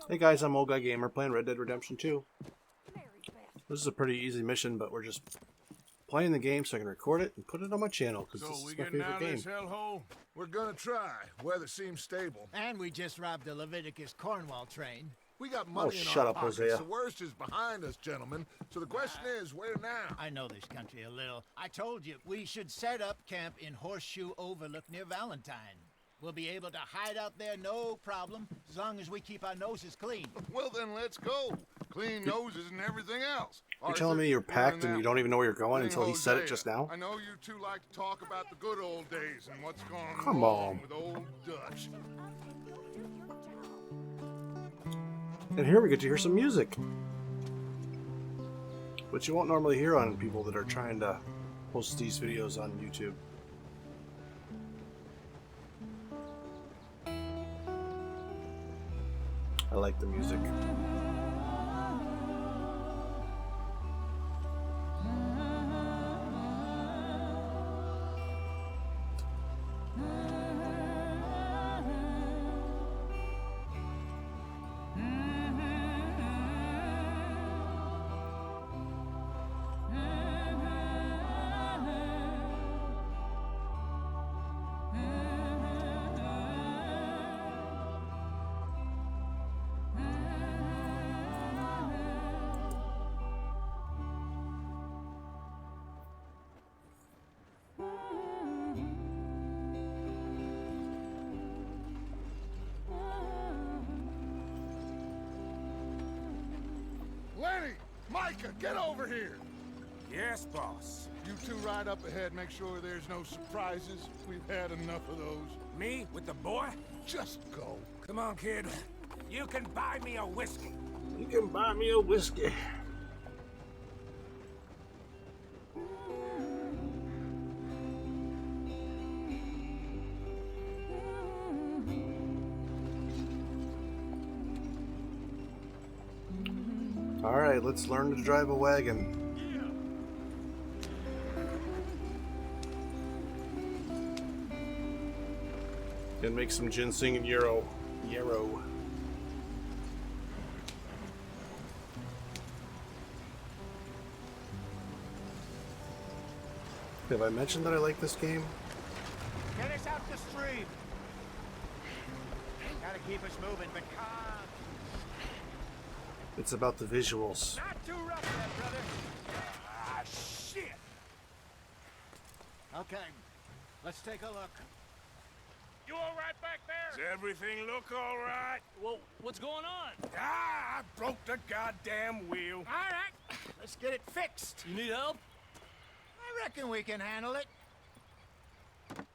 Hey guys, I'm Old Guy Gamer playing Red Dead Redemption 2. This is a pretty easy mission, but we're just playing the game so I can record it and put it on my channel because this is my favorite game. This hellhole? We're gonna try. Weather seems stable. And we just robbed the Leviticus Cornwall train. We got money in shut our up, pockets. Hosea. The worst is behind us, gentlemen. So the question is, where now? I know this country a little. I told you, we should set up camp in Horseshoe Overlook near Valentine. We'll be able to hide out there, no problem, as long as we keep our noses clean. Well, then let's go. Clean noses and everything else. You're telling me you're packed and you don't even know where you're going until he said it just now? I know you two like to talk about the good old days and what's going Come on on. with old Dutch. And here we get to hear some music, which you won't normally hear on people that are trying to post these videos on YouTube. I like the music. Lenny! Micah, get over here! Yes, boss. You two ride up ahead, make sure there's no surprises. We've had enough of those. Me with the boy? Just go. Come on, kid. You can buy me a whiskey. You can buy me a whiskey. Alright, let's learn to drive a wagon. And make some ginseng and yarrow. Have I mentioned that I like this game? Get us out the stream. Gotta keep us moving, but calm. It's about the visuals. Not too rough there, brother. Ah, shit! Okay, let's take a look. You all right back there? Does everything look all right? Well, what's going on? Ah, I broke the goddamn wheel. All right, let's get it fixed. You need help? I reckon we can handle it.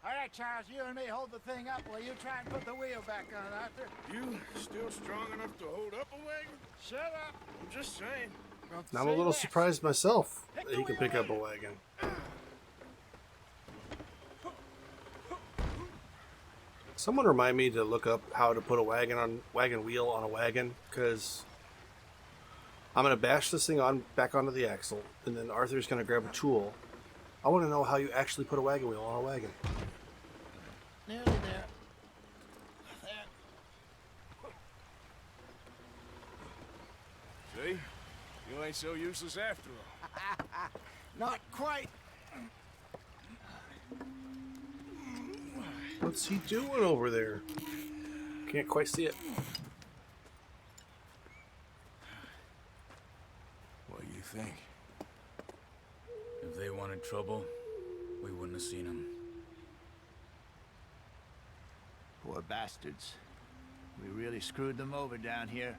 All right, Charles, you and me hold the thing up while you try and put the wheel back on, Arthur. You still strong enough to hold up a wagon? Shut up. I'm just saying. I'm a little surprised myself that he can pick up a wagon. Someone remind me to look up how to put a wagon wheel on a wagon, because I'm gonna bash this thing back onto the axle, and then Arthur's gonna grab a tool. I want to know how you actually put a wagon wheel on a wagon. Nearly there. See? You ain't so useless after all. Not quite. What's he doing over there? Can't quite see it. What do you think? If they wanted trouble, we wouldn't have seen them. Poor bastards. We really screwed them over down here.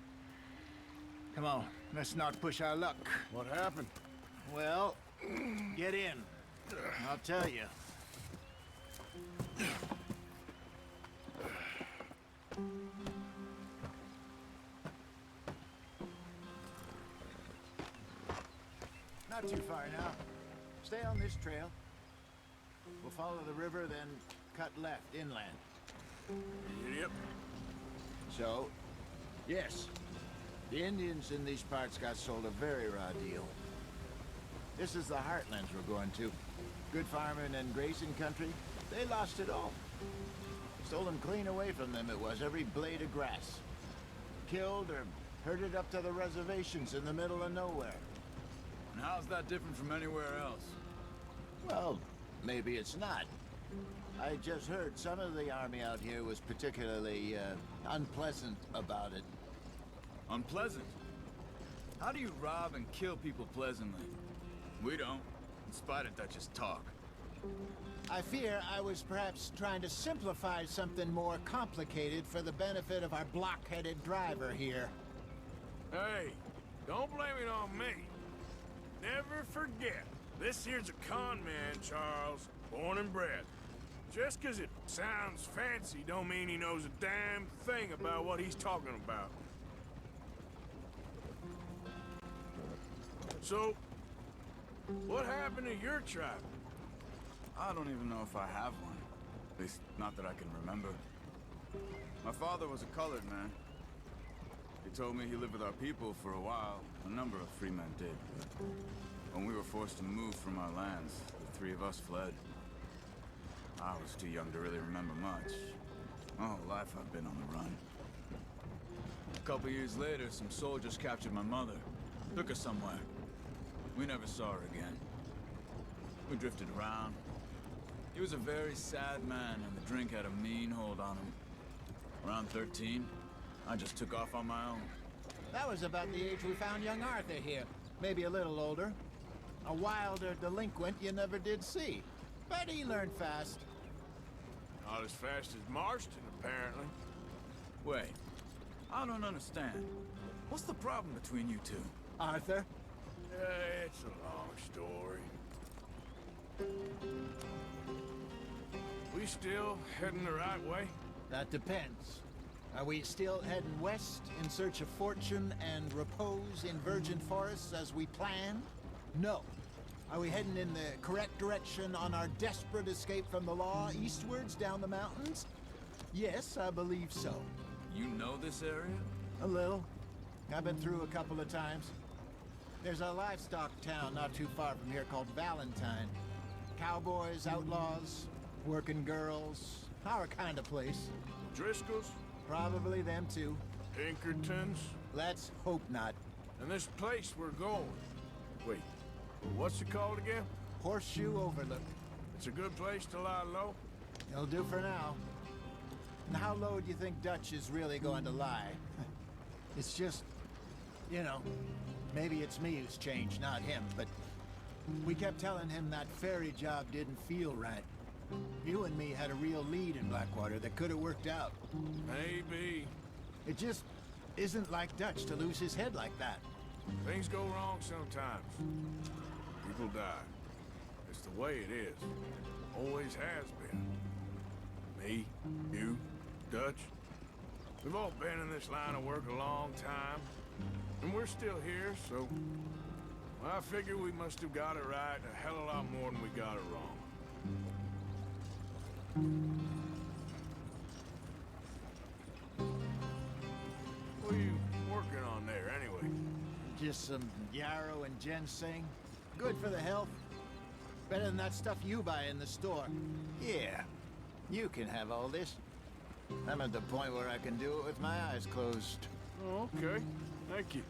Come on, let's not push our luck. What happened? Well, get in. I'll tell you. Not too far now. Stay on this trail. We'll follow the river, then cut left inland. Yep. So, yes, the Indians in these parts got sold a very raw deal. This is the heartlands we're going to. Good farming and grazing country. They lost it all. Stolen clean away from them it was, every blade of grass. Killed or herded up to the reservations in the middle of nowhere. And how's that different from anywhere else? Well, maybe it's not. I just heard some of the army out here was particularly, unpleasant about it. Unpleasant? How do you rob and kill people pleasantly? We don't, in spite of Dutch's talk. I fear I was perhaps trying to simplify something more complicated for the benefit of our block-headed driver here. Hey, don't blame it on me. Never forget, this here's a con man, Charles, born and bred. Just 'cause it sounds fancy don't mean he knows a damn thing about what he's talking about. So, what happened to your tribe? I don't even know if I have one. At least, not that I can remember. My father was a colored man. He told me he lived with our people for a while. A number of free men did. But when we were forced to move from our lands, the three of us fled. I was too young to really remember much. My whole life I've been on the run. A couple years later, some soldiers captured my mother. Took her somewhere. We never saw her again. We drifted around. He was a very sad man, and the drink had a mean hold on him. Around 13, I just took off on my own. That was about the age we found young Arthur here. Maybe a little older. A wilder delinquent you never did see. But he learned fast. Not as fast as Marston, apparently. Wait, I don't understand. What's the problem between you two? Arthur? It's a long story. We still heading the right way? That depends. Are we still heading west in search of fortune and repose in virgin forests as we planned? No. Are we heading in the correct direction on our desperate escape from the law eastwards down the mountains? Yes, I believe so. You know this area? A little. I've been through a couple of times. There's a livestock town not too far from here called Valentine. Cowboys, outlaws, working girls, our kind of place. Driscoll's? Probably them too. Pinkertons? Let's hope not. And this place we're going. Wait, what's it called again? Horseshoe Overlook. It's a good place to lie low? It'll do for now. And how low do you think Dutch is really going to lie? It's just, you know, maybe it's me who's changed, not him, but we kept telling him that ferry job didn't feel right. You and me had a real lead in Blackwater that could have worked out. Maybe. It just isn't like Dutch to lose his head like that. Things go wrong sometimes. People die. It's the way it is. Always has been. Me, you, Dutch. We've all been in this line of work a long time. And we're still here, so... well, I figure we must have got it right a hell of a lot more than we got it wrong. What are you working on there, anyway? Just some yarrow and ginseng. Good for the health. Better than that stuff you buy in the store. Yeah, you can have all this. I'm at the point where I can do it with my eyes closed. Oh, okay. Thank you.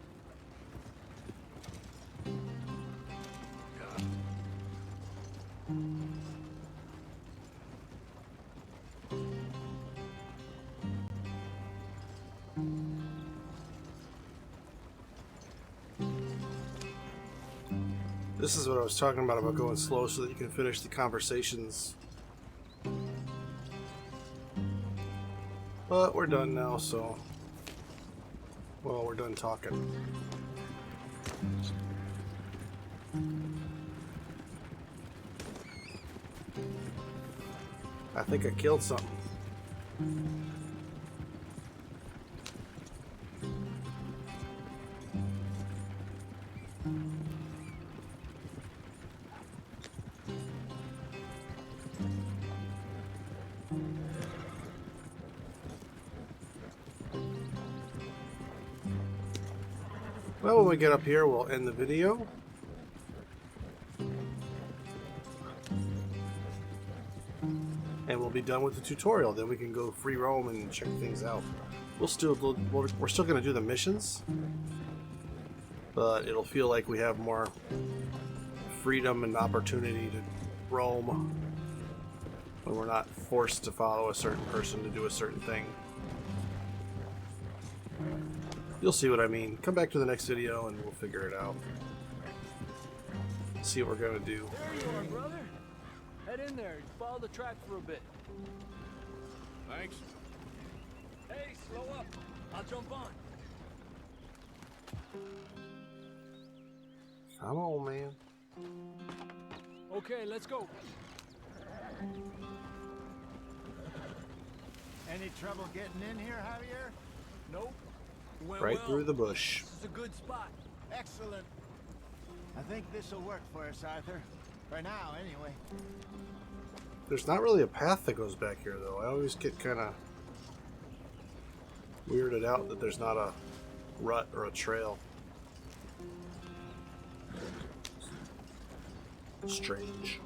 This is what I was talking about going slow so that you can finish the conversations. But we're done now, so... well, we're done talking. I think I killed something. Well, when we get up here, we'll end the video. And we'll be be done with the tutorial. Then we can go free roam and check things out. We're still going to do the missions, but it'll feel like we have more freedom and opportunity to roam when we're not forced to follow a certain person to do a certain thing. You'll see what I mean. Come back to the next video and we'll figure it out. See what we're going to do. There you are, brother. Head in there and follow the track for a bit. Thanks. Hey, slow up. I'll jump on. Come on, man. Okay, let's go. Any trouble getting in here, Javier? Nope. Went Right well. through the bush. This is a good spot. Excellent. I think this will work for us, Arthur. For now, anyway. There's not really a path that goes back here, though. I always get kind of weirded out that there's not a rut or a trail. Strange.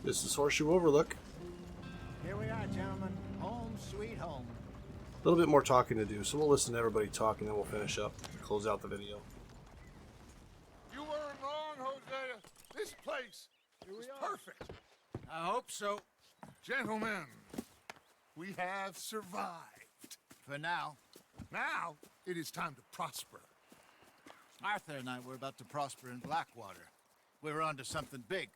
This is Horseshoe Overlook. Here we are, gentlemen. Home sweet home. A little bit more talking to do, so we'll listen to everybody talk and then we'll finish up and close out the video. You weren't wrong, Hosea. This place is perfect. I hope so. Gentlemen, we have survived. For now. Now, it is time to prosper. Arthur and I were about to prosper in Blackwater. We were onto something big.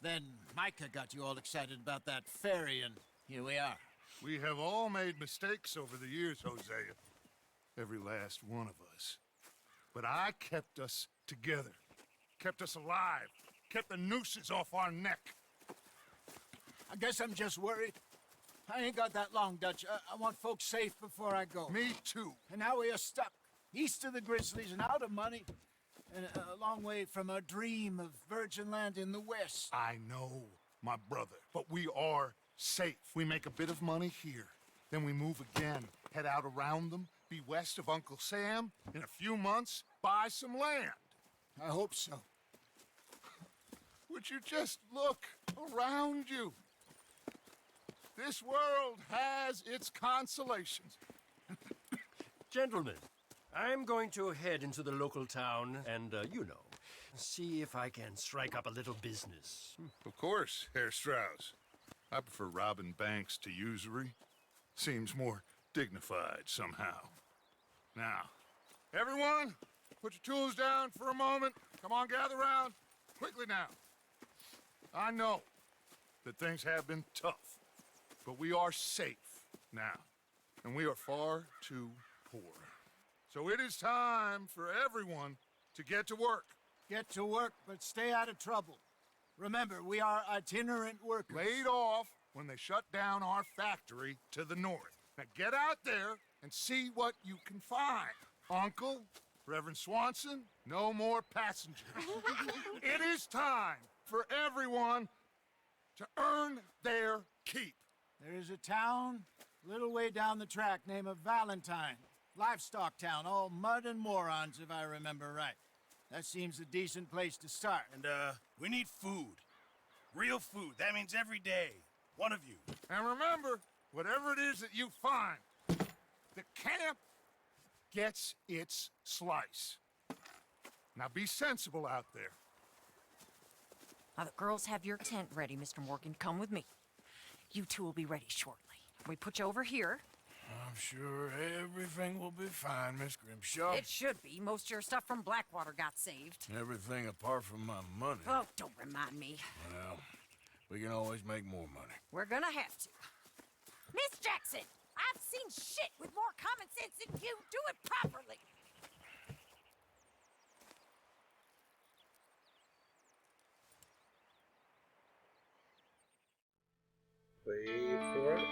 Then Micah got you all excited about that ferry, and here we are. We have all made mistakes over the years, Hosea. Every last one of us. But I kept us together. Kept us alive. Kept the nooses off our neck. I guess I'm just worried. I ain't got that long, Dutch. I want folks safe before I go. Me too. And now we are stuck, east of the Grizzlies and out of money, and a long way from our dream of virgin land in the west. I know, my brother, but we are safe. We make a bit of money here, then we move again, head out around them, be west of Uncle Sam, in a few months, buy some land. I hope so. Would you just look around you? This world has its consolations. Gentlemen, I'm going to head into the local town and, see if I can strike up a little business. Of course, Herr Strauss. I prefer robbing banks to usury. Seems more dignified somehow. Now, everyone, put your tools down for a moment. Come on, gather round. Quickly now. I know that things have been tough, but we are safe now, and we are far too poor. So it is time for everyone to get to work. Get to work, but stay out of trouble. Remember, we are itinerant workers. Laid off when they shut down our factory to the north. Now get out there and see what you can find. Uncle, Reverend Swanson, no more passengers. It is time for everyone to earn their keep. There is a town a little way down the track named Valentine. Livestock town, all mud and morons, if I remember right. That seems a decent place to start. And, we need food. Real food. That means every day. One of you. And remember, whatever it is that you find, the camp gets its slice. Now be sensible out there. Now the girls have your tent ready, Mr. Morgan. Come with me. You two will be ready shortly. We put you over here. I'm sure everything will be fine, Miss Grimshaw. It should be. Most of your stuff from Blackwater got saved. Everything apart from my money. Oh, don't remind me. Well, we can always make more money. We're gonna have to. Miss Jackson, I've seen shit with more common sense than you. Do it properly. Wait for it.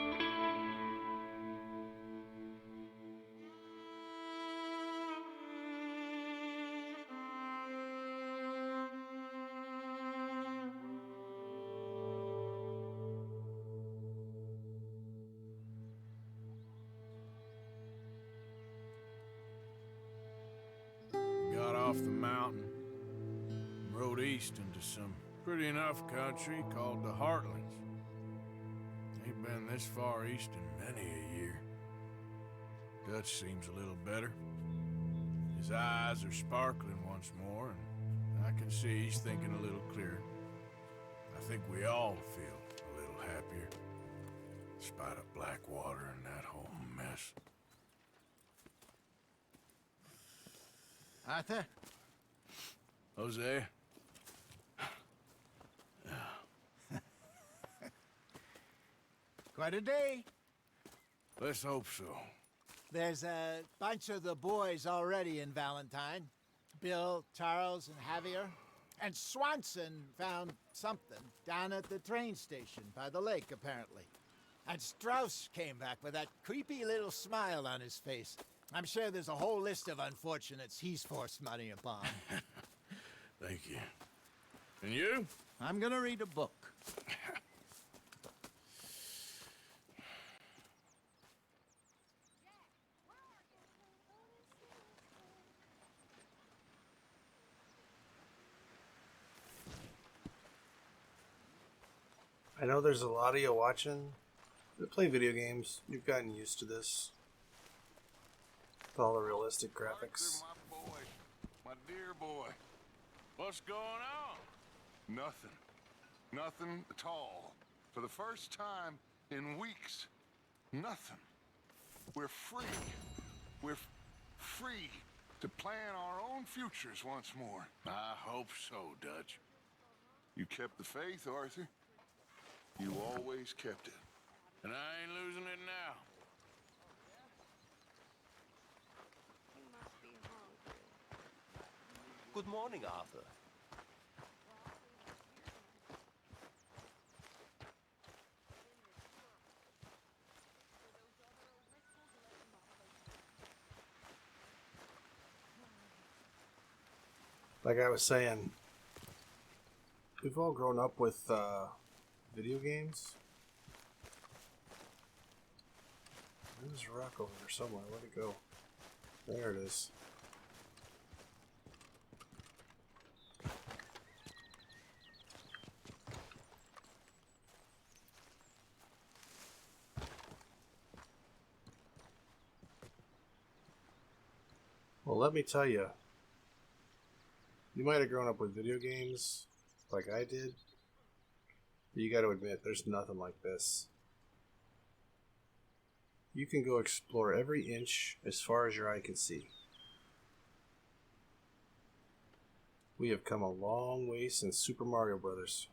Got off the mountain, rode east into some pretty enough country called the Heartlands. been this far east in many a year. Dutch seems a little better. His eyes are sparkling once more, and I can see he's thinking a little clearer. I think we all feel a little happier, despite of Blackwater and that whole mess. Arthur? Jose? Quite a day. Let's hope so. There's a bunch of the boys already in Valentine. Bill, Charles, and Javier. And Swanson found something down at the train station by the lake, apparently. And Strauss came back with that creepy little smile on his face. I'm sure there's a whole list of unfortunates he's forced money upon. Thank you. And you? I'm gonna read a book. I know there's a lot of you watching that play video games. You've gotten used to this. With all the realistic graphics. Arthur, my boy, my dear boy. What's going on? Nothing. Nothing at all. For the first time in weeks. Nothing. We're free. We're free to plan our own futures once more. I hope so, Dutch. You kept the faith, Arthur. You always kept it. And I ain't losing it now. Good morning, Arthur. Like I was saying, we've all grown up with video games. There's a rock over there somewhere. Where'd it go? There it is. Well, let me tell you, you might have grown up with video games like I did, but you got to admit, there's nothing like this. You can go explore every inch as far as your eye can see. We have come a long way since Super Mario Brothers.